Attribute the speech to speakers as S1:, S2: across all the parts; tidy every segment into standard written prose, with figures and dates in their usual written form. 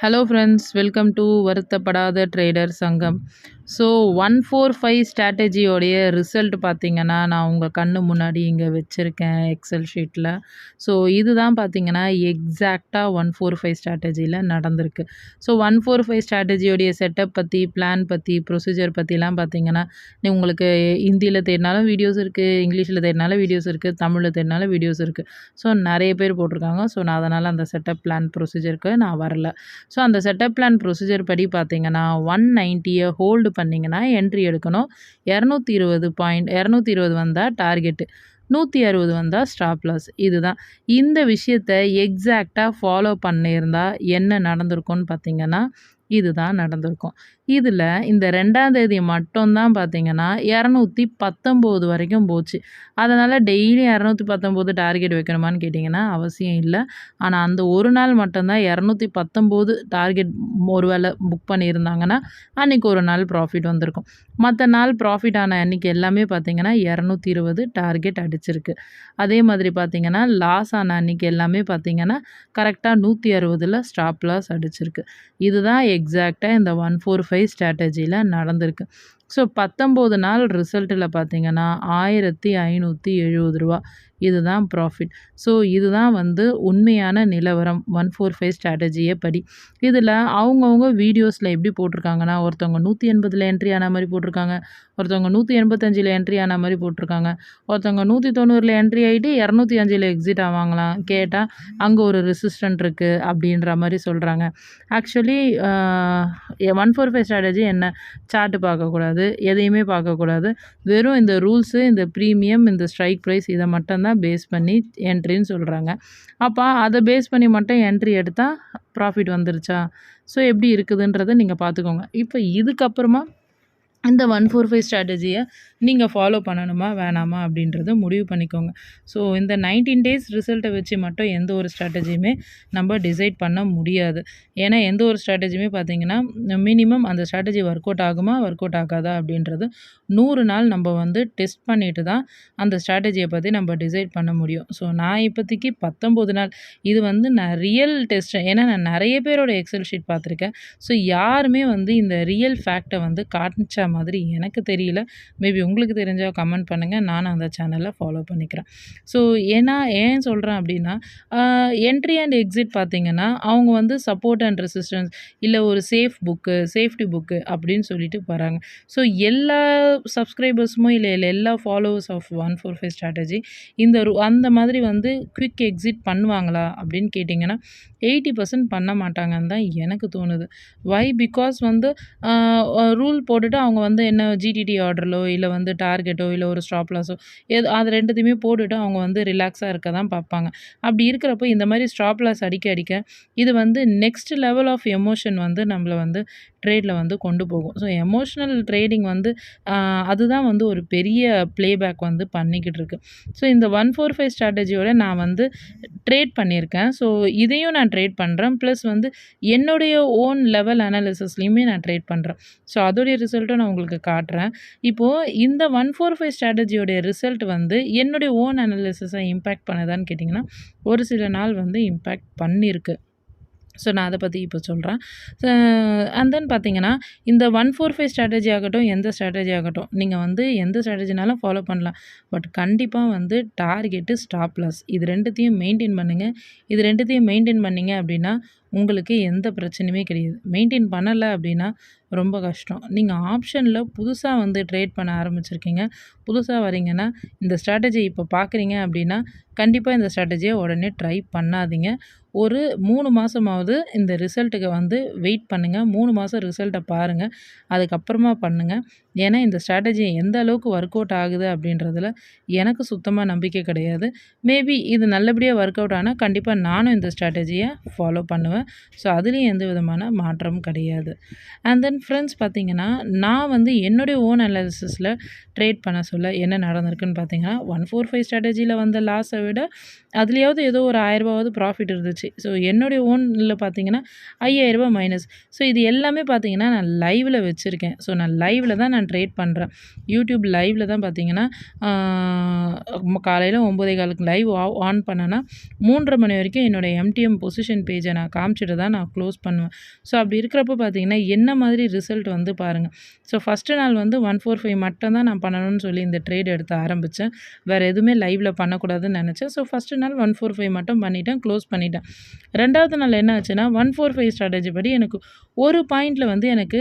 S1: Hello friends, welcome to Varuthapadatha Trader Sangam. So 145 ஸ்ட்ராட்டஜியோடைய result பார்த்தீங்கன்னா நான் உங்கள் கண்ணு முன்னாடி இங்கே வச்சுருக்கேன் எக்ஸல் ஷீட்டில். ஸோ இதுதான் பார்த்தீங்கன்னா எக்ஸாக்டாக 145 ஸ்ட்ராட்டஜியில் நடந்திருக்கு. ஸோ 145 ஸ்ட்ராட்டஜியோடைய செட்டப் பற்றி, பிளான் பற்றி, ப்ரொசீஜர் பற்றிலாம் பார்த்தீங்கன்னா உங்களுக்கு ஹிந்தியில் தேடினாலும் வீடியோஸ் இருக்குது, இங்கிலீஷில் தேடினாலும் வீடியோஸ் இருக்குது, தமிழில் தேடினாலும் வீடியோஸ் இருக்குது. ஸோ நிறைய பேர் போட்டிருக்காங்க. ஸோ நான் அதனால் அந்த செட்டப் பிளான் ப்ரொசீஜருக்கு நான் வரல. ஸோ அந்த செட்டப் பிளான் ப்ரொசீஜர் படி பார்த்தீங்கன்னா 190 ஹோல்டு பண்ணிங்கன்னா என்ட்ரி எடுக்கணும். 220 வந்தால் டார்கெட்டு, 160 வந்தால் ஸ்டாப் லாஸ். இதுதான். இந்த விஷயத்தை எக்ஸாக்டாக ஃபாலோ பண்ணியிருந்தா என்ன நடந்திருக்கும்னு பார்த்தீங்கன்னா இதுதான் நடந்திருக்கும். இதில் இந்த 2ஆம் தேதி மட்டும்தான் பார்த்தீங்கன்னா 219 வரைக்கும் போச்சு. அதனால் டெய்லி 219 டார்கெட் வைக்கணுமான்னு கேட்டிங்கன்னா அவசியம் இல்லை. ஆனால் அந்த ஒரு நாள் மட்டும்தான் 219 டார்கெட் ஒரு வேளை புக் பண்ணியிருந்தாங்கன்னா அன்றைக்கி ஒரு நாள் ப்ராஃபிட் வந்திருக்கும். மற்ற நாள் ப்ராஃபிட் ஆன அன்றைக்கி எல்லாமே பார்த்திங்கன்னா 220 டார்கெட் அடிச்சிருக்கு. அதே மாதிரி பார்த்திங்கன்னா லாஸ் ஆன அன்றைக்கி எல்லாமே பார்த்திங்கன்னா கரெக்டாக 160ல் ஸ்டாப் லாஸ் அடிச்சிருக்கு. இதுதான் எக்ஸாக்டாக இந்த 145 ஸ்ட்ராட்டஜியில் நடந்திருக்கு. ஸோ 19 நாள் ரிசல்ட்டில் பார்த்தீங்கன்னா 1570 இதுதான் ப்ராஃபிட். ஸோ இதுதான் உண்மையான நிலவரம் 145 ஸ்ட்ராட்டஜியை படி. இதில் அவங்கவுங்க வீடியோஸில் எப்படி போட்டிருக்காங்கன்னா ஒருத்தவங்க 180 என்ட்ரி ஆன மாதிரி போட்டிருக்காங்க, ஒருத்தவங்க 185 என்ட்ரி ஆன மாதிரி போட்டிருக்காங்க, ஒருத்தவங்க 190 என்ட்ரி ஆகிட்டு 205 எக்ஸிட் ஆவாங்களாம். கேட்டால் அங்கே ஒரு ரெசிஸ்டன்ட் இருக்குது அப்படின்ற மாதிரி சொல்கிறாங்க. ஆக்சுவலி 145 ஸ்ட்ராட்டஜி என்ன, சார்ட்டு பார்க்கக்கூடாது, எதையுமே பார்க்கக்கூடாது, வெறும் இந்த ரூல்ஸு, இந்த ப்ரீமியம், இந்த ஸ்ட்ரைக் ப்ரைஸ் இதை மட்டும்தான் பேஸ் பண்ணி என்ட்ரின்னு சொல்கிறாங்க. அப்போ அதை பேஸ் பண்ணி மட்டும் என்ட்ரி எடுத்தால் ப்ராஃபிட் வந்துருச்சா? ஸோ எப்படி இருக்குதுன்றதை நீங்கள் பார்த்துக்கோங்க. இப்போ இதுக்கப்புறமா இந்த 145 ஸ்ட்ராட்டஜியை நீங்கள் ஃபாலோ பண்ணணுமா வேணாமா அப்படின்றத முடிவு பண்ணிக்கோங்க. ஸோ இந்த 19 டேஸ் ரிசல்ட்டை வச்சு மட்டும் எந்த ஒரு ஸ்ட்ராட்டஜியுமே நம்ம டிசைட் பண்ண முடியாது. ஏன்னா எந்த ஒரு ஸ்ட்ராட்டஜியுமே பார்த்திங்கன்னா மினிமம் அந்த ஸ்ட்ராட்டஜி ஒர்க் அவுட் ஆகுமா ஒர்க் அவுட் ஆகாதா அப்படின்றது 100 நாள் நம்ம டெஸ்ட் பண்ணிட்டு தான் அந்த ஸ்ட்ராட்டஜியை பற்றி நம்ம டிசைட் பண்ண முடியும். ஸோ நான் இப்போதைக்கு 19 நாள் இது நான் ரியல் டெஸ்ட், ஏன்னா நான் நிறைய பேரோட எக்ஸல் ஷீட் பார்த்துருக்கேன். ஸோ யாருமே இந்த ரியல் ஃபேக்டை காமிச்ச மாதிரி எனக்கு தெரியல. மேபி உங்களுக்கு தெரிஞ்சால் கமெண்ட் பண்ணுங்கள், நானும் அந்த சேனலை ஃபாலோ பண்ணிக்கிறேன். ஸோ ஏன் சொல்கிறேன் அப்படின்னா என்ட்ரி அண்ட் எக்ஸிட் பார்த்திங்கன்னா அவங்க சப்போர்ட் அண்ட் ரெசிஸ்டன்ஸ் இல்லை ஒரு சேஃப்டி புக்கு அப்படின்னு சொல்லிட்டு போகிறாங்க. ஸோ எல்லா சப்ஸ்கிரைபர்ஸுமோ இல்லை எல்லா ஃபாலோவர்ஸ் ஆஃப் 145 ஸ்ட்ராட்டஜி அந்த மாதிரி குவிக் எக்ஸிட் பண்ணுவாங்களா அப்படின்னு கேட்டிங்கன்னா 80% பண்ண மாட்டாங்கன்னு தான் எனக்கு தோணுது. வை? பிகாஸ் ரூல் போட்டுட்டு அவங்க என்ன ஜிடிடி ஆர்டரோ இல்லை டார்கெட்டோ இல்லை ஒரு ஸ்டாப் லாஸோ அது ரெண்டுத்தையுமே போட்டுட்டு அவங்க ரிலாக்ஸாக இருக்க தான் பார்ப்பாங்க. அப்படி இருக்கிறப்போ இந்த மாதிரி ஸ்டாப் லாஸ் அடிக்க இது நெக்ஸ்ட் லெவல் ஆஃப் எமோஷன் நம்மளை ட்ரேடில் கொண்டு போகும். ஸோ எமோஷ்னல் ட்ரேடிங் அதுதான் ஒரு பெரிய ப்ளேபேக் பண்ணிக்கிட்டு இருக்கு. ஸோ இந்த 145 ஸ்ட்ராட்டஜியோட நான் ட்ரேட் பண்ணியிருக்கேன். ஸோ இதையும் நான் ட்ரேட் பண்ணுறேன். ப்ளஸ் என்னுடைய ஓன் லெவல் அனாலிசிஸ்லையுமே நான் ட்ரேட் பண்ணுறேன். ஸோ அதோடைய ரிசல்ட்டும் நான் உங்களுக்கு காட்டுறேன். இப்போது இந்த 145 ஸ்ட்ராட்டஜியோடைய ரிசல்ட் என்னுடைய ஓன் அனாலிசிஸை இம்பேக்ட் பண்ணுதான்னு கேட்டிங்கன்னா ஒரு சில நாள் இம்பேக்ட் பண்ணியிருக்கு. ஸோ நான் அதை பற்றி இப்போ சொல்கிறேன். அண்ட் தென் பார்த்தீங்கன்னா இந்த 145 ஸ்ட்ராட்டஜி ஆகட்டும், எந்த ஸ்ட்ராட்டஜி ஆகட்டும், நீங்கள் எந்த ஸ்ட்ராட்டஜினாலும் ஃபாலோ பண்ணலாம். பட் கண்டிப்பாக டார்கெட்டு, ஸ்டாப் லாஸ் இது ரெண்டுத்தையும் மெயின்டைன் பண்ணுங்கள். இது ரெண்டுத்தையும் மெயின்டைன் பண்ணிங்க அப்படின்னா உங்களுக்கு எந்த பிரச்சனையுமே கிடையாது. மெயின்டைன் பண்ணலை அப்படின்னா ரொம்ப கஷ்டம். நீங்கள் ஆப்ஷனில் புதுசாக ட்ரேட் பண்ண ஆரம்பிச்சிருக்கீங்க, புதுசாக வரீங்கன்னா இந்த ஸ்ட்ராட்டஜி இப்போ பார்க்குறீங்க அப்படின்னா கண்டிப்பாக இந்த ஸ்ட்ராட்டஜியை உடனே ட்ரை பண்ணாதீங்க. ஒரு 3 மாதமாவது இந்த ரிசல்ட்டுக்கு வெயிட் பண்ணுங்கள். 3 மாதம் ரிசல்ட்டை பாருங்கள், அதுக்கப்புறமா பண்ணுங்கள். ஏன்னா இந்த ஸ்ட்ராட்டஜி எந்த அளவுக்கு ஒர்க் அவுட் ஆகுது அப்படின்றதுல எனக்கு சுத்தமாக நம்பிக்கை கிடையாது. மேபி இது நல்லபடியாக ஒர்க் அவுட் ஆனால் கண்டிப்பாக நானும் இந்த ஸ்ட்ராட்டஜியை ஃபாலோ பண்ணுவேன். ஸோ அதுலேயும் எந்த விதமான மாற்றமும் கிடையாது. அண்ட் தென் ஃப்ரெண்ட்ஸ் பார்த்தீங்கன்னா நான் என்னுடைய ஓன் அனாலிசிஸில் ட்ரேட் பண்ண சொல்ல என்ன நடந்திருக்குன்னு பார்த்தீங்கன்னா 145 ஸ்ட்ராட்டஜியில் லாஸை விட அதுலேயாவது ஏதோ ஒரு 1000 ப்ராஃபிட் இருந்துச்சு. ஸோ என்னுடைய ஓனில் பார்த்தீங்கன்னா 5000 மைனஸ். ஸோ இது எல்லாமே பார்த்தீங்கன்னா நான் லைவில் வச்சுருக்கேன். ஸோ நான் லைவில் தான் நான் ட்ரேட் பண்ணுறேன். யூடியூப் லைவ்ல தான் பார்த்தீங்கன்னா, காலையில் 9:15க்கு லைவ் ஆன் பண்ணேன்னா 3:30 மணி வரைக்கும் என்னோடய எம்டிஎம் பொசிஷன் பேஜை நான் காமிச்சிட்டு தான் நான் க்ளோஸ் பண்ணுவேன். ஸோ அப்படி இருக்கிறப்ப பார்த்தீங்கன்னா, என்ன மாதிரி ரிசல்ட் வந்து பாருங்கள். ஸோ ஃபஸ்ட்டு நாள் வந்து 145 மட்டும் தான் நான் பண்ணணும்னு சொல்லி இந்த ட்ரேட் எடுத்து ஆரம்பித்தேன். வேறு எதுவுமே லைவ்ல பண்ணக்கூடாதுன்னு நினச்சேன். ஸோ ஃபஸ்ட்டு நாள் 145 மட்டும் பண்ணிட்டேன், க்ளோஸ் பண்ணிட்டேன். 2வது நாள் என்ன ஆச்சுன்னா 145 ஸ்ட்ராட்டஜி படி எனக்கு ஒரு பாயிண்டில் வந்து எனக்கு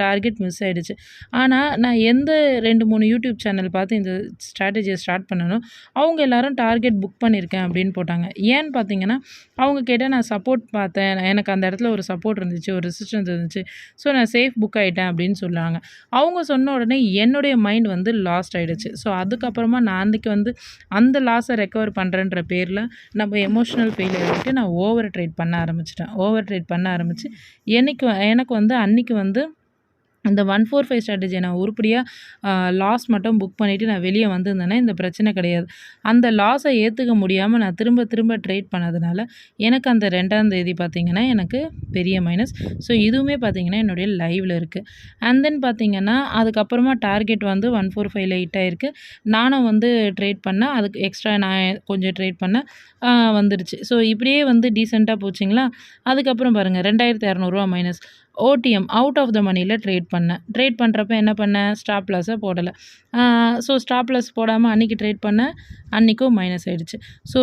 S1: டார்கெட் மிஸ் ஆகிடுச்சு. ஆனால் நான் எந்த 2-3 யூடியூப் சேனல் பார்த்து இந்த ஸ்ட்ராட்டஜியை ஸ்டார்ட் பண்ணணும், அவங்க எல்லாரும் டார்கெட் புக் பண்ணியிருக்கேன் அப்படின்னு போட்டாங்க. ஏன்னு பார்த்தீங்கன்னா, அவங்க கேட்டால் நான் சப்போர்ட் பார்த்தேன், எனக்கு அந்த இடத்துல ஒரு சப்போர்ட் இருந்துச்சு, ஒரு ரெசிஸ்டன்ஸ் இருந்துச்சு, ஸோ நான் சேஃப் புக் ஆகிட்டேன் அப்படின்னு சொன்னாங்க. அவங்க சொன்ன உடனே என்னுடைய மைண்ட் வந்து லாஸ்ட் ஆகிடுச்சு. ஸோ அதுக்கப்புறமா நான் அன்றைக்கி வந்து அந்த லாஸை ரெக்கவர் பண்ணுறேன்ற பேரில் நம்ம எமோஷ்னல் ஃபெயிலியர் ஆகிட்டு நான் ஓவர் ட்ரேட் பண்ண ஆரம்பிச்சிட்டேன். ஓவர் ட்ரேட் பண்ண ஆரம்பித்து எனக்கு வந்து அன்றைக்கி வந்து இந்த 145 ஸ்ட்ராட்டஜியை நான் உருப்படியாக லாஸ் மட்டும் புக் பண்ணிவிட்டு நான் வெளியே வந்திருந்தேன்னா இந்த பிரச்சனை கிடையாது. அந்த லாஸை ஏற்றுக்க முடியாமல் நான் திரும்ப ட்ரேட் பண்ணதுனால எனக்கு அந்த 2ஆம் தேதி பார்த்திங்கன்னா எனக்கு பெரிய மைனஸ். ஸோ இதுவுமே பார்த்திங்கன்னா என்னுடைய லைவில் இருக்குது. அண்ட் தென் பார்த்திங்கன்னா அதுக்கப்புறமா டார்கெட் வந்து 145ல் ஹிட் ஆகிருக்கு. நானும் வந்து ட்ரேட் பண்ணேன், அதுக்கு எக்ஸ்ட்ரா நான் கொஞ்சம் ட்ரேட் பண்ணேன், வந்துடுச்சு. ஸோ இப்படியே வந்து டீசெண்டாக போச்சுங்களா. அதுக்கப்புறம் பாருங்கள் 2200 minus. OTM out of the மணியில் ட்ரேட் பண்ணேன். ட்ரேட் பண்ணுறப்ப என்ன பண்ணேன், ஸ்டாப் லாஸை போடலை. ஸோ ஸ்டாப் லாஸ் போடாமல் அன்றைக்கி ட்ரேட் பண்ணேன், அன்றைக்கும் மைனஸ் ஆகிடுச்சு. ஸோ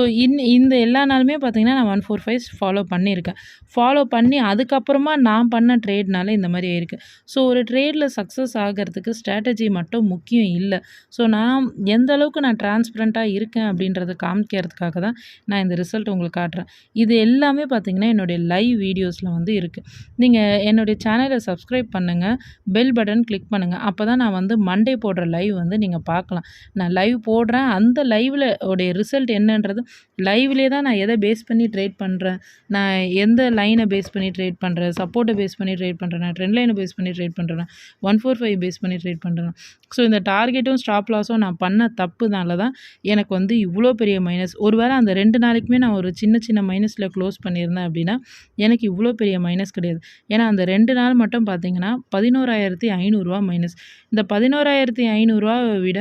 S1: இந்த எல்லா நாளுமே பார்த்திங்கன்னா நான் 145 ஃபாலோ பண்ணியிருக்கேன். ஃபாலோ பண்ணி அதுக்கப்புறமா நான் பண்ண ட்ரேட்னால இந்த மாதிரி ஆயிருக்கு. ஸோ ஒரு ட்ரேடில் சக்ஸஸ் ஆகிறதுக்கு ஸ்ட்ராட்டஜி மட்டும் முக்கியம் இல்லை. ஸோ நான் எந்த அளவுக்கு நான் டிரான்ஸ்பரண்ட்டாக இருக்கேன் அப்படின்றத காமிக்கிறதுக்காக தான் நான் இந்த ரிசல்ட் உங்களுக்கு காட்டுறேன். இது எல்லாமே பார்த்திங்கன்னா என்னுடைய லைவ் வீடியோஸில் வந்து இருக்குது. நீங்கள் என்னுடைய சேனலை சப்ஸ்கிரைப் பண்ணுங்கள், பெல் பட்டன் கிளிக் பண்ணுங்கள். அப்போ தான் நான் வந்து மண்டே போடுற லைவ் வந்து நீங்கள் பார்க்கலாம். நான் லைவ் போடுறேன், அந்த லைவில் உடைய ரிசல்ட் என்னன்றது லைவ்லேயே தான் நான் எதை பேஸ் பண்ணி ட்ரேட் பண்ணுறேன், நான் எந்த லைனை பேஸ் பண்ணி ட்ரேட் பண்ணுறேன், சப்போர்ட்டை பேஸ் பண்ணி ட்ரேட் பண்ணுறேன், ட்ரெண்ட் லைனை பேஸ் பண்ணி ட்ரேட் பண்ணுறேன், 145 பேஸ் பண்ணி ட்ரேட் பண்ணுறேன். ஸோ இந்த டார்கெட்டும் ஸ்டாப் லாஸும் நான் பண்ண தப்புனால தான் எனக்கு வந்து இவ்வளோ பெரிய மைனஸ். ஒருவேளை அந்த 2 நாளைக்குமே நான் ஒரு சின்ன மைனஸில் க்ளோஸ் பண்ணியிருந்தேன் அப்படின்னா எனக்கு இவ்வளோ பெரிய மைனஸ் கிடையாது. ஏன்னா அந்த 2 நாள் மட்டும் பார்த்தீங்கன்னா 11,500 மைனஸ். இந்த 11,500 விட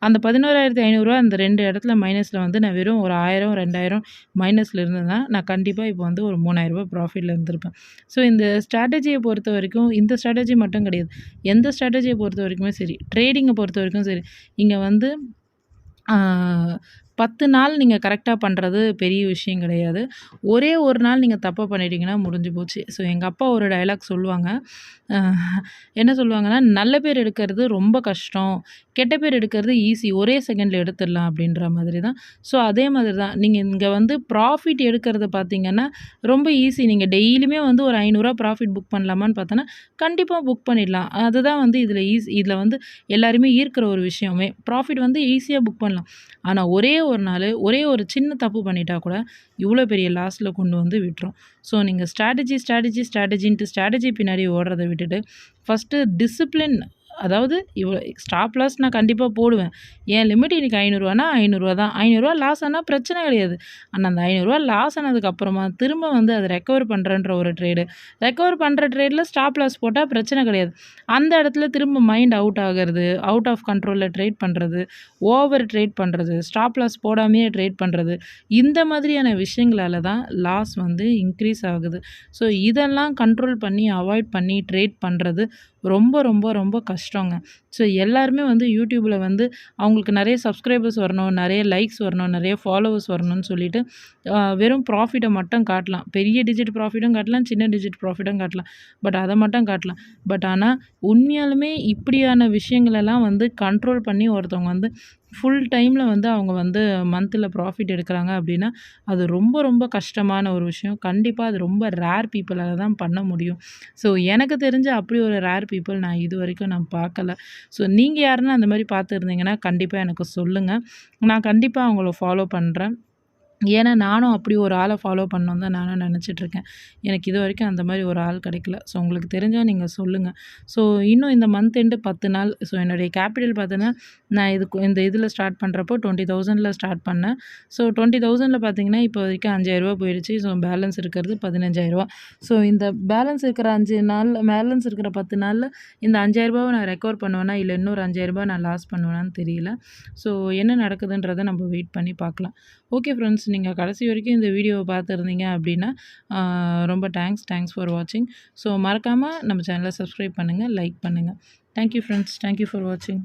S1: அந்த 11,500 அந்த 2 இடத்துல மைனஸில் வந்து நான் வெறும் ஒரு 1000, 2000 மைனஸில் இருந்ததுன்னா நான் கண்டிப்பாக இப்போ வந்து ஒரு 3,000 ப்ராஃபிட்டில் இருந்திருப்பேன். ஸோ இந்த ஸ்ட்ராட்டஜியை பொறுத்த வரைக்கும் இந்த ஸ்ட்ராட்டஜி மட்டும் கிடையாது, எந்த ஸ்ட்ராட்டஜியை பொறுத்த வரைக்குமே சரி, ட்ரேடிங்கை பொறுத்த வரைக்கும் சரி, இங்கே வந்து 10 நாள் நீங்கள் கரெக்டாக பண்ணுறது பெரிய விஷயம் கிடையாது. ஒரே ஒரு நாள் நீங்கள் தப்பாக பண்ணிட்டீங்கன்னா முடிஞ்சு போச்சு. ஸோ எங்கள் அப்பா ஒரு டயலாக் சொல்லுவாங்க. என்ன சொல்லுவாங்கன்னா, நல்ல பேர் எடுக்கிறது ரொம்ப கஷ்டம், கெட்ட பேர் எடுக்கிறது ஈஸி, ஒரே செகண்டில் எடுத்துடலாம் அப்படின்ற மாதிரி தான். ஸோ அதே மாதிரி தான் நீங்கள் இங்கே வந்து ப்ராஃபிட் எடுக்கிறது பார்த்தீங்கன்னா ரொம்ப ஈஸி. நீங்கள் டெய்லியுமே வந்து ஒரு 500 ப்ராஃபிட் புக் பண்ணலாமான்னு பார்த்தோன்னா கண்டிப்பாக புக் பண்ணிடலாம். அதுதான் வந்து இதில் வந்து எல்லாருமே ஈர்க்கிற ஒரு விஷயமே. ப்ராஃபிட் வந்து ஈஸியாக புக் பண்ணலாம். ஆனால் ஒரே ஒரு நாள் ஒரே ஒரு சின்ன தப்பு பண்ணிட்டா கூட இவ்வளோ பெரிய லாஸில் கொண்டு வந்து விட்டுரும். ஸோ நீங்கள் ஸ்ட்ராட்டஜின்ட்டு ஸ்ட்ராட்டஜி பின்னாடி ஓடுறதை விட்டுட்டு ஃபஸ்ட்டு டிசிப்ளின், அதாவது இவ்வளோ ஸ்டாப் லாஸ் நான் கண்டிப்பாக போடுவேன். என் லிமிட் இன்றைக்கி 500 500 தான். 500 லாஸ் ஆனால் பிரச்சனை கிடையாது. ஆனால் அந்த 500 லாஸ் ஆனதுக்கப்புறமா திரும்ப வந்து அதை ரெக்கவர் பண்ணுறன்ற ஒரு ரெக்கவர் பண்ணுற ட்ரேடில் ஸ்டாப் லாஸ் போட்டால் பிரச்சனை கிடையாது. அந்த இடத்துல திரும்ப மைண்ட் அவுட் ஆகிறது, அவுட் ஆஃப் கண்ட்ரோலில் ட்ரேட் பண்ணுறது, ஓவர் ட்ரேட் பண்ணுறது, ஸ்டாப் லாஸ் போடாமையே ட்ரேட் பண்ணுறது, இந்த மாதிரியான விஷயங்களால தான் லாஸ் வந்து இன்க்ரீஸ் ஆகுது. ஸோ இதெல்லாம் கண்ட்ரோல் பண்ணி அவாய்ட் பண்ணி ட்ரேட் பண்ணுறது ரொம்ப கஷ்டங்க. ஸோ எல்லாருமே வந்து யூடியூப்பில் வந்து அவங்களுக்கு நிறைய சப்ஸ்கிரைபர்ஸ் வரணும், நிறைய லைக்ஸ் வரணும், நிறைய ஃபாலோவர்ஸ் வரணும்னு சொல்லிட்டு வெறும் ப்ராஃபிட்டை மட்டும் காட்டலாம். பெரிய டிஜிட் ப்ராஃபிட்டும் காட்டலாம், சின்ன டிஜிட் ப்ராஃபிட்டும் காட்டலாம். பட் அதை மட்டும் காட்டலாம். பட் ஆனால் உண்மையாலுமே இப்படியான விஷயங்களெல்லாம் வந்து கண்ட்ரோல் பண்ணி ஒருத்தவங்க வந்து ஃபுல் டைமில் வந்து அவங்க வந்து மந்தில் ப்ராஃபிட் எடுக்கிறாங்க அப்படின்னா அது ரொம்ப கஷ்டமான ஒரு விஷயம். கண்டிப்பாக அது ரொம்ப ரேர் பீப்புளால் தான் பண்ண முடியும். ஸோ எனக்கு தெரிஞ்ச அப்படி ஒரு ரேர் பீப்புள் நான் இது வரைக்கும் நான் பார்க்கல. ஸோ நீங்கள் யாருன்னா அந்த மாதிரி பார்த்துருந்தீங்கன்னா கண்டிப்பாக எனக்கு சொல்லுங்கள். நான் கண்டிப்பாக அவங்கள ஃபாலோ பண்ணுறேன். ஏன்னா நானும் அப்படி ஒரு ஆளை ஃபாலோ பண்ணணுன்னு தான் நானும் நினச்சிட்ருக்கேன். எனக்கு இதுவரைக்கும் அந்த மாரி ஒரு ஆள் கிடைக்கல. ஸோ உங்களுக்கு தெரிஞ்சா நீங்க சொல்லுங்க. ஸோ இன்னும் இந்த மந்த் எண்டு 10 நாள் ஸோ என்னுடைய கேபிட்டல் பார்த்தீங்கன்னா, நான் இந்த இதில ஸ்டார்ட் பண்ணுறப்போ 20,000ல ஸ்டார்ட் பண்ணேன். ஸோ 20,000ல பார்த்தீங்கன்னா, இப்போ வரைக்கும் ரூ. 5,000 போயிடுச்சு. ஸோ பேலன்ஸ் இருக்கிறது ரூ. 15,000. ஸோ இந்த பேலன்ஸ் இருக்கிற 5 நாள்ல பேலன்ஸ் இருக்கிற 10 நாள்ல இந்த ரூ. 5,000வ நான் ரெக்கவர் பண்ணுவேனா, இல்ல இன்னொரு ரூ. 5,000 நான் லாஸ் பண்ணுவேனான்னு தெரியல. ஸோ என்ன நடக்குதுன்றத நம்ம வெயிட் பண்ணி பார்க்கலாம். ஓகே ஃப்ரெண்ட்ஸ், நீங்க கடைசி வரைக்கும் இந்த வீடியோவ பார்த்துருந்தீங்க அப்படின்னா, ரொம்ப தேங்க்ஸ் ஃபார் வாட்சிங். ஸோ மறக்காம நம்ம சேனல சப்ஸ்கிரைப் பண்ணுங்க, லைக் பண்ணுங்க. Thank you friends. Thank you for வாட்சிங்.